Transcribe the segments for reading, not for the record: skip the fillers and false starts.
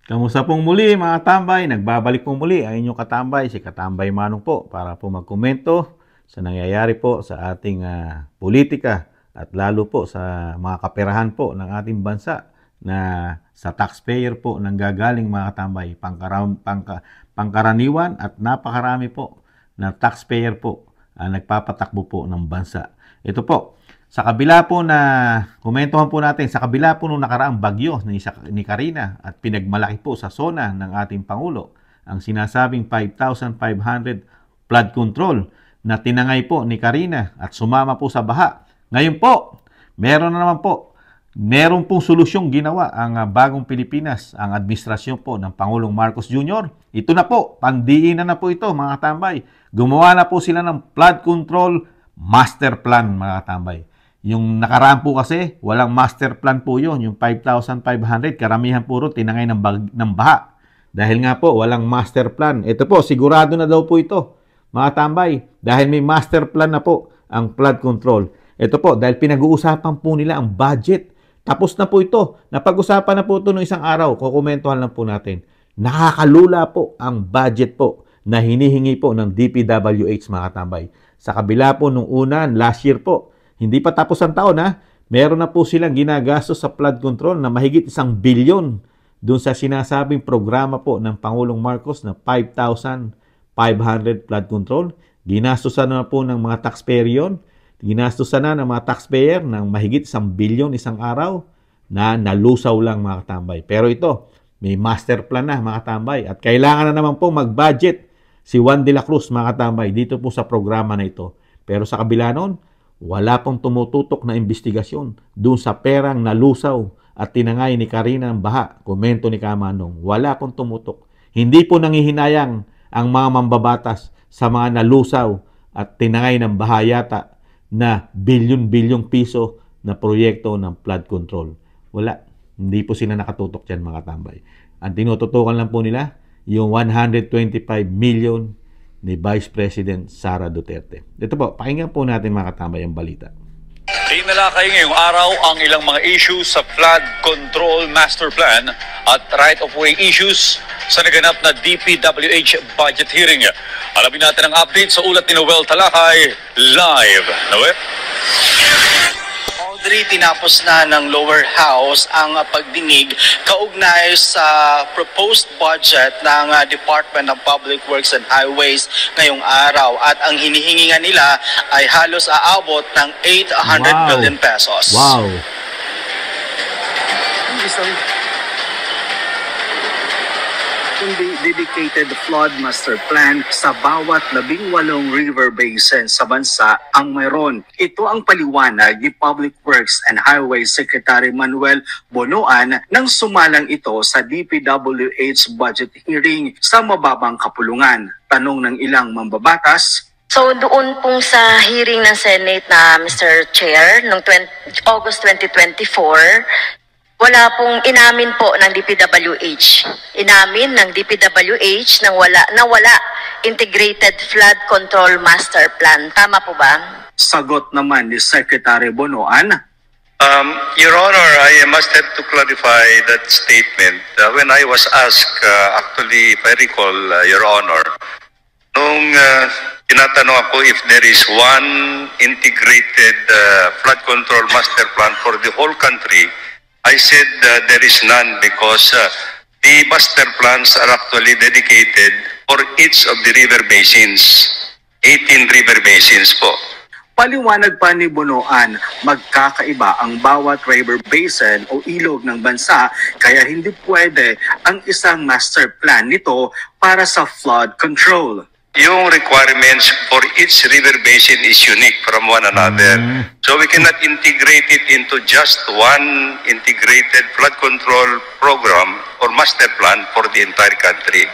Kamusta pong muli mga tambay? Nagbabalik po muli ang inyong katambay, si Katambay Manong po, para po magkomento sa nangyayari po sa ating politika at lalo po sa mga kaperahan po ng ating bansa na sa taxpayer po nanggagaling mga katambay, pangkaraniwan at napakarami po na taxpayer po ang nagpapatakbo po ng bansa. Ito po, sa kabila po na, komentohan po natin, sa kabila po nung nakaraang bagyo ni Karina at pinagmalaki po sa zona ng ating Pangulo, ang sinasabing 5,500 flood control na tinangay po ni Karina at sumama po sa baha. Ngayon po, meron pong solusyong ginawa ang bagong Pilipinas, ang administrasyon po ng Pangulong Marcos Jr. Ito na po, pandiinan na po ito mga tambay. Gumawa na po sila ng flood control master plan mga tambay. Yung nakaraan po kasi, walang master plan po yun. Yung 5,500, karamihan po rin tinangay ng baha. Dahil nga po, walang master plan. Ito po, sigurado na daw po ito, mga tambay. Dahil may master plan na po ang flood control. Ito po, dahil pinag-uusapan po nila ang budget. Tapos na po ito. Napag-usapan na po ito noong isang araw. Kukomentuhan lang po natin. Nakakalula po ang budget po na hinihingi po ng DPWH, mga tambay. Sa kabila po nung una, last year po, hindi pa tapos ang taon meron na po silang ginagastos sa flood control na mahigit 1 bilyon doon sa sinasabing programa po ng Pangulong Marcos na 5,500 flood control. Ginastosan na po ng mga taxpayer yun. Ginastosan na ng mga taxpayer ng mahigit 1 bilyon isang araw na nalusaw lang mga katambay. Pero ito, may master plan na mga katambay at kailangan na naman po mag-budget si Juan de la Cruz mga katambay dito po sa programa na ito. Pero sa kabila noon, wala pong tumututok na investigasyon doon sa perang nalusaw at tinangay ni Karina ng baha. Komento ni Kamanong, wala pong tumutok. Hindi po nangihinayang ang mga mambabatas sa mga nalusaw at tinangay ng baha yata na bilyon-bilyong piso na proyekto ng flood control. Wala. Hindi po sila nakatutok dyan mga tambay. Ang tinututukan lang po nila, yung 125 million ni Vice President Sara Duterte. Ito po, pakinggan po natin mga katambay ang balita. Tinalakay ngayong araw ang ilang mga issues sa Flood Control Master Plan at right-of-way issues sa naganap na DPWH budget hearing. Alamin natin ang update sa ulat ni Noel Talakay live. Noel? Tinapos na ng lower house ang pagdinig kaugnay sa proposed budget ng Department of Public Works and Highways ngayong araw at ang hinihingi nga nila ay halos aabot ng 800 billion pesos. Wow! Kundi dedicated flood master plan sa bawat 18 river basin sa bansa ang mayroon. Ito ang paliwanag ni Public Works and Highways Secretary Manuel Bonoan nang sumalang ito sa DPWH budget hearing sa mababang kapulungan. Tanong ng ilang mambabatas, so doon pong sa hearing ng Senate na Mr. Chair noong August 2024, wala pong inamin po ng DPWH. Inamin ng DPWH na wala Integrated Flood Control Master Plan. Tama po ba? Sagot naman ni Secretary Bonoan, Your Honor, I must have to clarify that statement. When I was asked, actually, if I recall, Your Honor, nung tinatanong ako if there is one integrated flood control master plan for the whole country, I said there is none because the master plans are actually dedicated for each of the river basins. 18 river basins po. Paliwanag pa ni Bonoan, magkakaiba ang bawat river basin o ilog ng bansa kaya hindi pwede ang isang master plan nito para sa flood control. Yung requirements for each river basin is unique from one another. So we cannot integrate it into just one integrated flood control program or master plan for the entire country.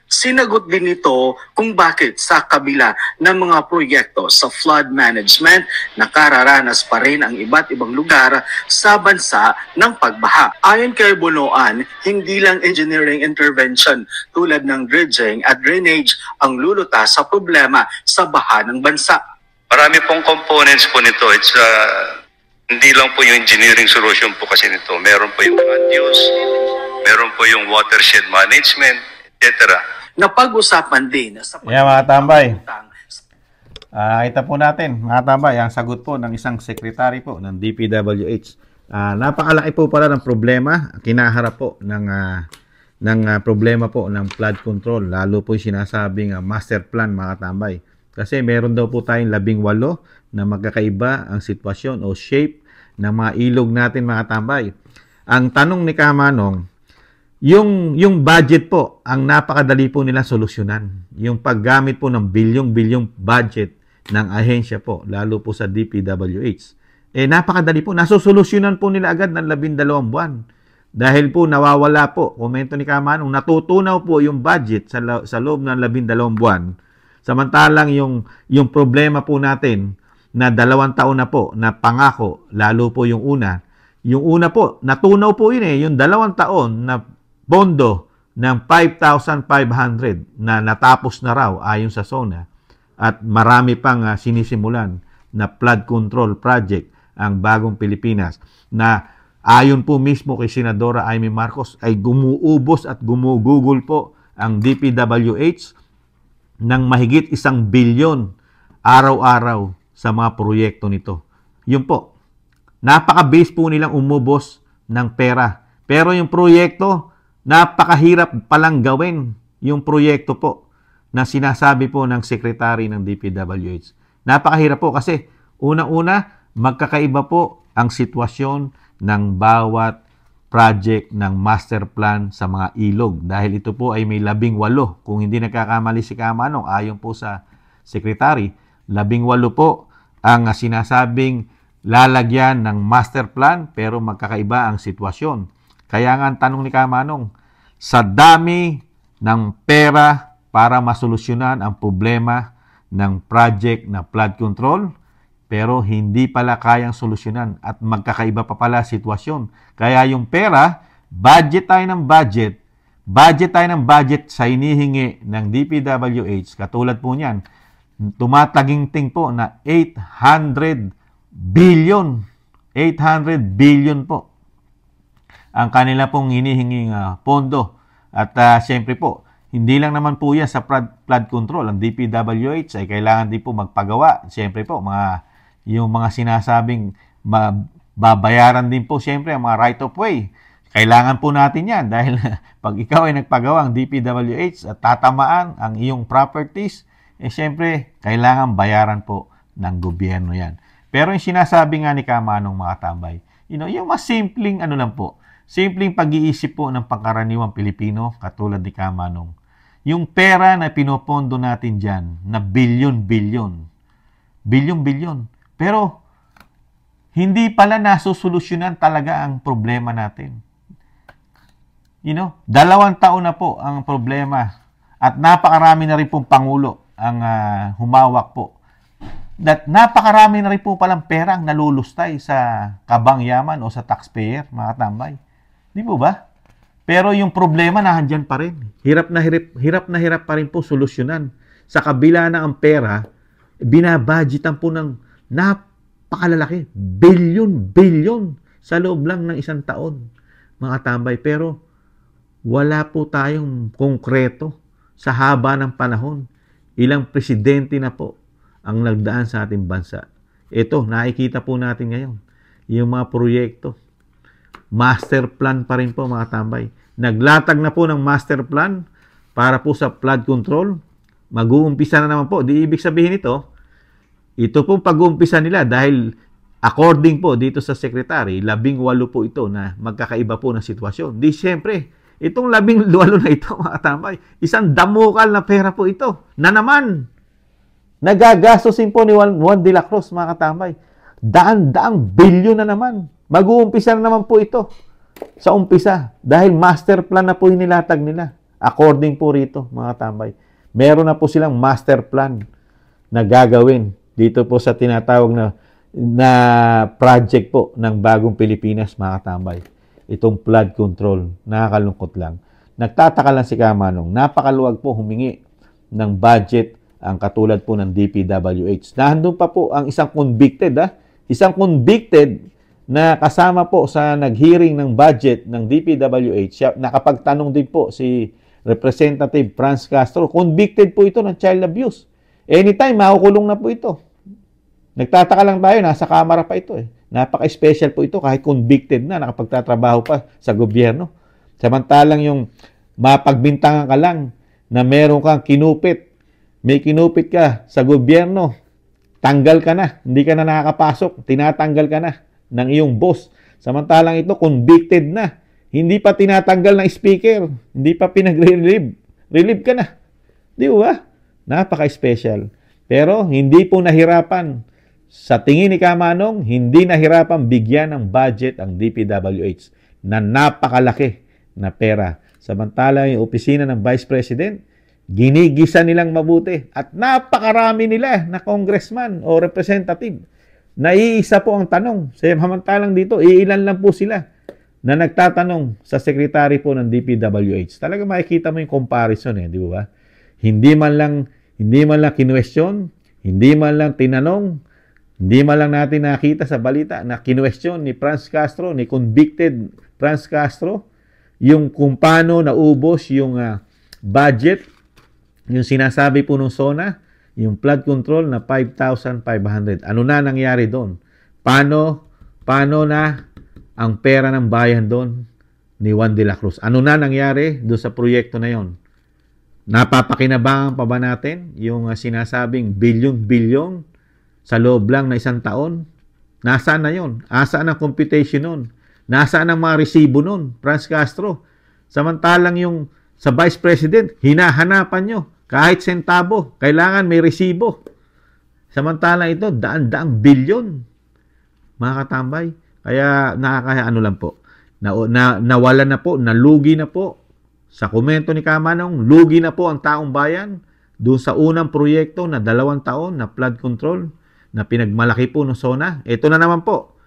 Sinagot din nito kung bakit sa kabila ng mga proyekto sa flood management, nakararanas pa rin ang iba't ibang lugar sa bansa ng pagbaha. Ayon kay Bonoan, hindi lang engineering intervention tulad ng dredging at drainage ang lulutas sa problema sa baha ng bansa. Marami pong components po nito. It's hindi lang po yung engineering solution po kasi nito. Meron po yung land use, meron po yung watershed management, etc. Napag-usapan din sa Yeah, mga tambay. Ito po natin, mga tambay, ang sagot po ng isang sekretary po ng DPWH. Napakalaki po pala ng problema, kinaharap po ng problema po ng flood control, lalo po yung sinasabing master plan, mga tambay. Kasi meron daw po tayong 18 na magkakaiba ang sitwasyon o shape ng mga ilog natin, mga tambay. Ang tanong ni Kamanong, yung budget po, ang napakadali po nila solusyonan. Yung paggamit po ng bilyong-bilyong budget ng ahensya po, lalo po sa DPWH. Napakadali po. Nasusolusyonan po nila agad ng 12 buwan. Dahil po nawawala po, komento ni Kamanong, natutunaw po yung budget sa loob ng 12 buwan. Samantalang yung problema po natin na 2 taon na po na pangako, lalo po yung una po, natunaw po yun yung 2 taon na bondo ng 5,500 na natapos na raw ayon sa SONA at marami pang sinisimulan na flood control project ang Bagong Pilipinas na ayon po mismo kay Senadora Amy Marcos ay gumuubos at gumugugol po ang DPWH ng mahigit 1 bilyon araw-araw sa mga proyekto nito. Yun po, napaka-base po nilang umubos ng pera. Pero yung proyekto, napakahirap palang gawin yung proyekto po na sinasabi po ng sekretary ng DPWH. Napakahirap po kasi unang-una, magkakaiba po ang sitwasyon ng bawat project ng master plan sa mga ilog. Dahil ito po ay may 18. Kung hindi nagkakamali si Kamanong, ayon po sa sekretary, 18 po ang sinasabing lalagyan ng master plan pero magkakaiba ang sitwasyon. Kaya nga ang tanong ni Kamanong, sa dami ng pera para masolusyonan ang problema ng project na flood control, pero hindi pala kayang solusyonan at magkakaiba pa pala sitwasyon. Kaya yung pera, budget tayo ng budget sa hinihingi ng DPWH, katulad po niyan, tumataginting po na 800 billion. 800 billion po ang kanila pong hinihinging pondo. At siyempre po, hindi lang naman po yan sa flood control. Ang DPWH ay kailangan din po magpagawa. Siyempre po, yung mga sinasabing babayaran din po siyempre ang mga right of way. Kailangan po natin yan dahil pag ikaw ay nagpagawa ang DPWH at tatamaan ang iyong properties, siyempre kailangan bayaran po ng gobyerno yan. Pero yung sinasabi nga ni Kamanong, mga tambay, yung mas simpleng lang po, simpleng pag-iisip po ng pangkaraniwang Pilipino katulad ni Kamanong. Yung pera na pinopondo natin dyan na bilyon-bilyon, pero hindi pala nasusolusyonan talaga ang problema natin. 2 taon na po ang problema at napakarami na rin pong Pangulo ang humawak po. That napakarami na rin po palang perang nalulustay sa kabangyaman o sa taxpayer, mga tambay. Di po ba? Pero yung problema nandiyan pa rin. Hirap na hirap pa rin po solusyonan. Sa kabila na ang pera, binabudgetan po ng napakalalaki. Bilyon sa loob lang ng 1 taon, mga tambay. Pero wala po tayong konkreto sa haba ng panahon. Ilang presidente na po ang nagdaan sa ating bansa. Ito, nakikita po natin ngayon. Yung mga proyekto. Master plan pa rin po, mga tambay. Naglatag na po ng master plan para po sa flood control. Mag-uumpisa na naman po. Di ibig sabihin ito pong pag-uumpisa nila dahil according po dito sa secretary, 18 po ito na magkakaiba po ng sitwasyon. Di siyempre, itong 18 na ito, mga tambay, isang damukal na pera po ito na naman nagagastosin po ni Juan de la Cruz, mga katambay. Daan-daang bilyon na naman. Mag-uumpisa na naman po ito sa umpisa dahil master plan na po yung nilatag nila. According po rito, mga tambay. Meron na po silang master plan na gagawin dito po sa tinatawag na project po ng Bagong Pilipinas, mga katambay. Itong flood control. Nakakalungkot lang. Nagtataka lang si Kamanong. Napakaluwag po humingi ng budget ang katulad po ng DPWH. Nandun pa po ang isang convicted. Isang convicted na kasama po sa nag-hearing ng budget ng DPWH, nakapagtanong din po si Representative Franz Castro, convicted po ito ng child abuse. Anytime, makukulong na po ito. Nagtataka lang tayo, nasa kamera pa ito eh. Napaka-special po ito kahit convicted na, nakapagtatrabaho pa sa gobyerno. Samantalang yung mapagbintangan ka lang na meron kang kinupit, may kinupit ka sa gobyerno, tanggal ka na, hindi ka na nakakapasok, tinatanggal ka na ng iyong boss. Samantalang ito, convicted na. Hindi pa tinatanggal ng speaker, hindi pa pinag-relieve. Relieve ka na. Di ba? Napaka-special. Pero hindi po nahirapan. Sa tingin ni Kamanong, hindi nahirapan bigyan ng budget ang DPWH na napakalaki na pera. Samantala yung opisina ng Vice President, ginigisa nilang mabuti. At napakarami nila na congressman o representative. Naiisa po ang tanong. Samantalang dito, iilan lang po sila na nagtatanong sa secretary po ng DPWH. Talaga makikita mo yung comparison eh, di ba? Hindi man lang kinwestiyon, hindi man lang tinanong, hindi man lang natin nakita sa balita na kinwestiyon ni Franz Castro, ni convicted Franz Castro, yung kung paano naubos yung budget, yung sinasabi po ng SONA, yung flood control na 5,500. Ano na nangyari doon? Paano na ang pera ng bayan doon ni Juan de la Cruz? Ano na nangyari doon sa proyekto na yon? Napapakinabangan pa ba natin yung sinasabing bilyon-bilyon sa loob lang na isang taon? Nasaan na yon? Asaan ang computation nun? Nasaan ang mga resibo nun? Franz Castro. Samantalang yung sa Vice President, hinahanapan nyo. Kahit sentabo, kailangan may resibo. Samantalang ito, daan-daang bilyon. Mga katambay. Kaya nakakaano lang po. Nawala na po, nalugi na po. Sa komento ni Kamanong, lugi na po ang taong bayan doon sa unang proyekto na 2 taon na flood control na pinagmalaki po ng SONA. Ito na naman po.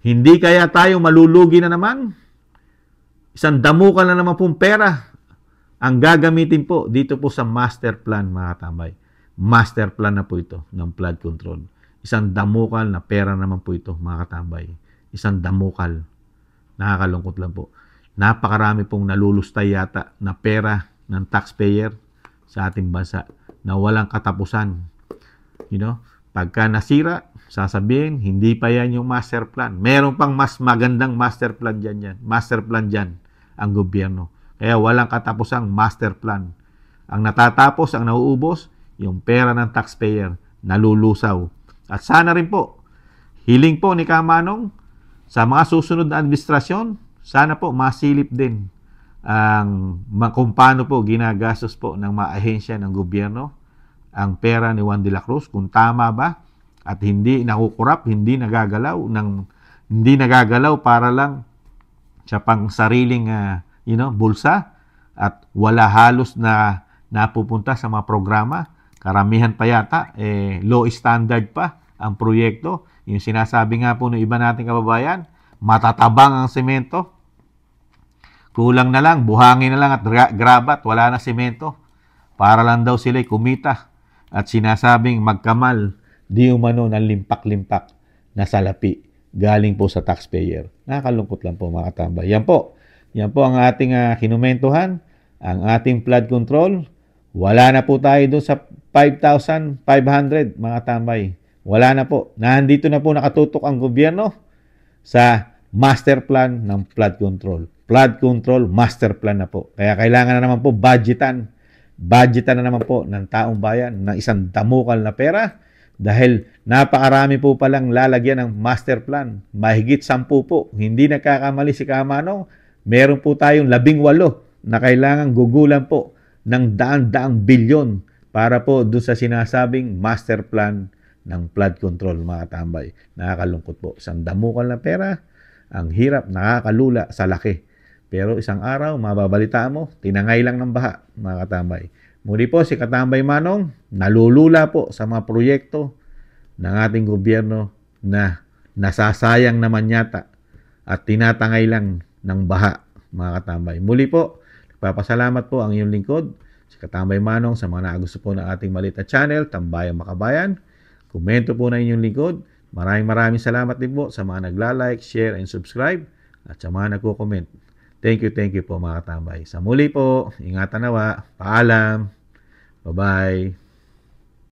Hindi kaya tayo malulugi na naman? Isang damukan na naman pong pera ang gagamitin po dito po sa master plan, mga katambay. Master plan na po ito ng flood control. Isang damukal na pera naman po ito, mga katambay. Isang damukal. Nakakalungkot lang po. Napakarami pong nalulustay yata na pera ng taxpayer sa ating bansa na walang katapusan. You know, pagka nasira, sasabihin, hindi pa yan yung master plan. Meron pang mas magandang master plan dyan. Master plan dyan ang gobyerno. Kaya walang katapusang master plan. Ang natatapos, ang nauubos, yung pera ng taxpayer, nalulusaw. At sana rin po, hiling po ni Kamanong, sa mga susunod na administrasyon, sana po masilip din ang kung paano po ginagastos po ng mga ahensya ng gobyerno ang pera ni Juan de la Cruz, kung tama ba at hindi nakukurap, hindi nagagalaw para lang sa pang sariling bulsa at wala halos na napupunta sa mga programa. Karamihan pa yata low standard pa ang proyekto. Yung sinasabi nga po ng iba nating kababayan, matatabang ang semento. Kulang na lang, buhangin na lang at grabat, wala na semento. Para lang daw sila'y kumita. At sinasabing magkamal, di umano ng limpak-limpak na salapi galing po sa taxpayer. Nakakalungkot lang po, mga katambay. Yan po ang ating kinumentuhan, ang ating flood control. Wala na po tayo doon sa 5,500, mga tambay. Wala na po. Nandito na po nakatutok ang gobyerno sa master plan ng flood control. Flood control, master plan na po. Kaya kailangan na naman po budgetan na naman po ng taong bayan ng isang damukal na pera dahil napakarami po palang lalagyan ng master plan. Mahigit 10 po. Hindi nagkakamali si Kamanong. Meron po tayong 18 na kailangan gugulan po ng daan-daang bilyon para po doon sa sinasabing master plan ng flood control, mga tambay. Nakakalungkot po. Isang damukal na pera, ang hirap, nakakalula sa laki. Pero isang araw, mababalitaan mo, tinangay lang ng baha, mga katambay. Muli po, si Katambay Manong, nalulula po sa mga proyekto ng ating gobyerno na nasasayang naman yata at tinatangay lang ng baha, mga katambay. Muli po, nagpapasalamat po ang iyong lingkod, si Katambay Manong, sa mga nagusto po ng ating maliit na channel, Tambayang Makabayan. Komento po na inyong lingkod, Maraming salamat din po sa mga nagla-like, share, and subscribe at sa mga nagko-comment. Thank you po mga katambay. Sa muli po, ingatan nawa. Paalam. Bye-bye.